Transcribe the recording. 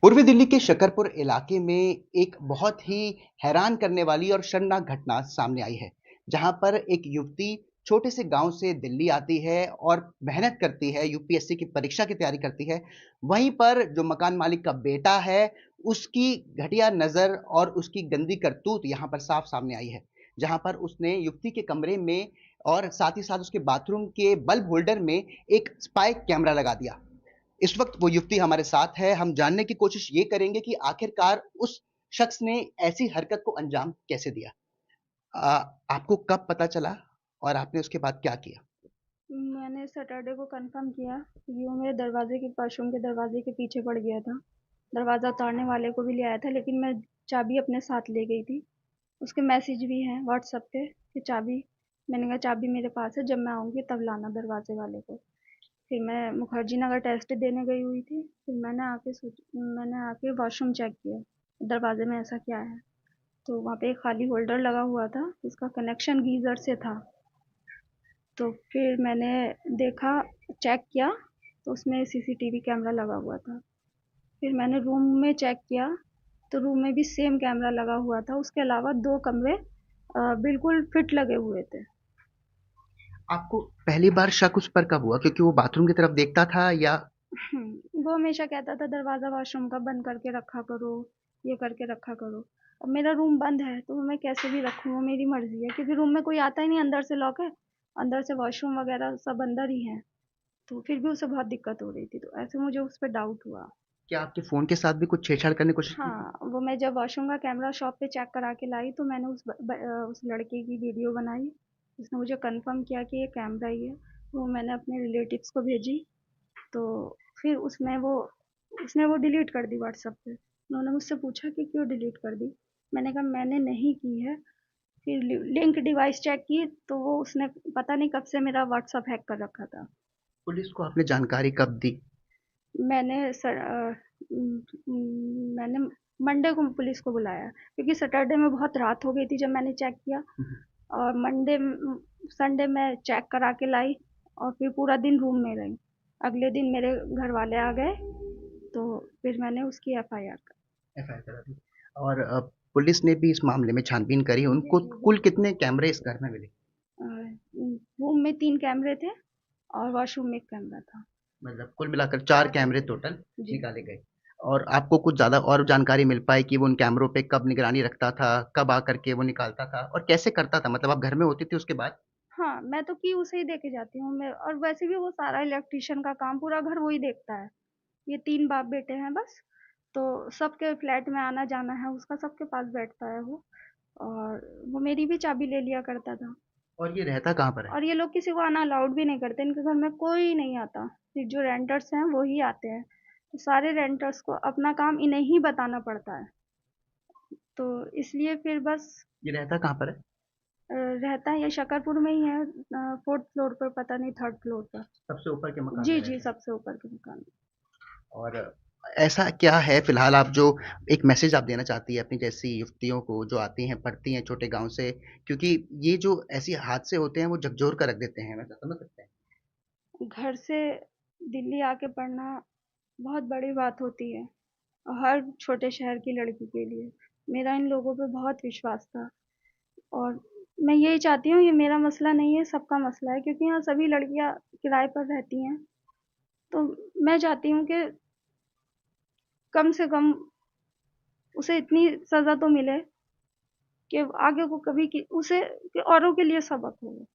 पूर्वी दिल्ली के शकरपुर इलाके में एक बहुत ही हैरान करने वाली और शर्मनाक घटना सामने आई है, जहां पर एक युवती छोटे से गांव से दिल्ली आती है और मेहनत करती है, यूपीएससी की परीक्षा की तैयारी करती है। वहीं पर जो मकान मालिक का बेटा है, उसकी घटिया नज़र और उसकी गंदी करतूत यहां पर साफ सामने आई है, जहां पर उसने युवती के कमरे में और साथ ही साथ उसके बाथरूम के बल्ब होल्डर में एक स्पाई कैमरा लगा दिया। इस वक्त वो युवती हमारे साथ है। हम जानने की कोशिश ये करेंगे कि आखिरकार उस शख्स ने ऐसी हरकत को अंजाम कैसे दिया। आपको कब पता चला और आपने उसके बाद क्या किया? मैंने सैटरडे को कंफर्म किया क्योंकि वो मेरे दरवाजे के वॉशरूम के दरवाजे के पीछे पड़ गया था। दरवाज़ा उतारने वाले को भी ले आया था, लेकिन मैं चाबी अपने साथ ले गई थी। उसके मैसेज भी हैं व्हाट्सएप पे कि चाबी, मैंने कहा चाबी मेरे पास है, जब मैं आऊँगी तब लाना दरवाजे वाले को। फिर मैं मुखर्जी नगर टेस्ट देने गई हुई थी। फिर मैंने आके वॉशरूम चेक किया, दरवाजे में ऐसा क्या है। तो वहाँ पे एक खाली होल्डर लगा हुआ था, जिसका कनेक्शन गीज़र से था। तो फिर मैंने देखा, चेक किया, तो उसमें सीसीटीवी कैमरा लगा हुआ था। फिर मैंने रूम में चेक किया, तो रूम में भी सेम कैमरा लगा हुआ था। उसके अलावा 2 कमरे बिल्कुल फिट लगे हुए थे। आपको पहली बार शक उस पर कब हुआ? क्योंकि वो बाथरूम की तरफ देखता था या वो हमेशा कहता था दरवाज़ा वॉशरूम का बंद करके रखा करो, ये करके रखा करो। अब मेरा रूम बंद है, तो मैं कैसे भी रखूँ, वो मेरी मर्ज़ी है, क्योंकि रूम में कोई आता ही नहीं, अंदर से लॉक है, अंदर से वॉशरूम वगैरह सब अंदर ही है। तो फिर भी उसे बहुत दिक्कत हो रही थी, तो ऐसे मुझे उस पे डाउट हुआ। क्या आपके फोन के साथ भी कुछ छेड़छाड़ करने की कोशिश की थी? हाँ, वो मैं जब वॉशरूम का कैमरा शॉप पे चेक करा के लाई, तो मैंने उस लड़के की वीडियो बनाई। उसने मुझे कंफर्म किया कि ये कैमरा ही है। वो मैंने अपने रिलेटिव्स को भेजी। तो फिर उसने वो डिलीट कर दी व्हाट्सएप पे। उन्होंने मुझसे पूछा कि क्यों डिलीट कर दी। मैंने कहा मैंने नहीं की है। फिर लिंक डिवाइस चेक की, तो वो उसने पता नहीं कब से मेरा व्हाट्सएप हैक कर रखा था। पुलिस को आपने जानकारी कब दी? मैंने मैंने मंडे को पुलिस को बुलाया, क्योंकि सैटरडे में बहुत रात हो गई थी जब मैंने चेक किया। और संडे में चेक करा के लाई, और फिर पूरा दिन रूम में रही। अगले दिन मेरे घर वाले आ गए, तो फिर मैंने उसकी एफआईआर कर। एफआईआर करा दी। और पुलिस ने भी इस मामले में छानबीन करी। जी उनको जी जी। कुल कितने कैमरे इस घर में मिले? रूम में 3 कैमरे थे, और वॉशरूम में एक कैमरा था। मतलब कुल मिलाकर 4 4 कैमरे कैमरे टोटल थे जी। निकाले गए। और आपको कुछ ज़्यादा और जानकारी मिल पाई कि वो उन कैमरों पे कब निगरानी रखता था, कब आकर के वो निकालता था और कैसे करता था? मतलब आप घर में होती थी उसके बाद? हाँ, मैं तो की उसे ही दे के जाती हूँ मैं, और वैसे भी वो सारा इलेक्ट्रिशियन का काम पूरा घर वो ही देखता है। ये 3 बाप बेटे हैं बस। तो सबके फ्लैट में आना जाना है उसका, सबके पास बैठता है वो। और वो मेरी भी चाबी ले लिया करता था। और ये रहता कहाँ पर है? और ये लोग किसी को आना अलाउड भी नहीं करते, इनके घर में कोई नहीं आता। सिर्फ जो रेंटर्स हैं वो ही आते हैं। तो सारे रेंटर्स को अपना काम इन्हें ही बताना पड़ता है। तो इसलिए फिर बस ये रहता कहाँ पर है? रहता है ये शकरपुर में ही है, 4th फ्लोर पर, पता नहीं 3rd फ्लोर पर। सबसे ऊपर के मकान जी में जी, रहता है। सबसे ऊपर के मकान में। और ऐसा क्या है फिलहाल आप जो एक मैसेज आप देना चाहती है अपनी जैसी युवतियों को जो आती हैं, पढ़ती हैं छोटे गाँव से? क्योंकि ये जो ऐसे हादसे होते हैं वो झकझोर कर रख देते हैं, वैसा समझ सकते हैं। घर से दिल्ली आके पढ़ना बहुत बड़ी बात होती है, और हर छोटे शहर की लड़की के लिए। मेरा इन लोगों पे बहुत विश्वास था, और मैं यही चाहती हूँ, ये मेरा मसला नहीं है, सबका मसला है, क्योंकि यहाँ सभी लड़कियाँ किराए पर रहती हैं। तो मैं चाहती हूँ कि कम से कम उसे इतनी सज़ा तो मिले कि आगे को कभी कि उसे कि औरों के लिए सबक हो।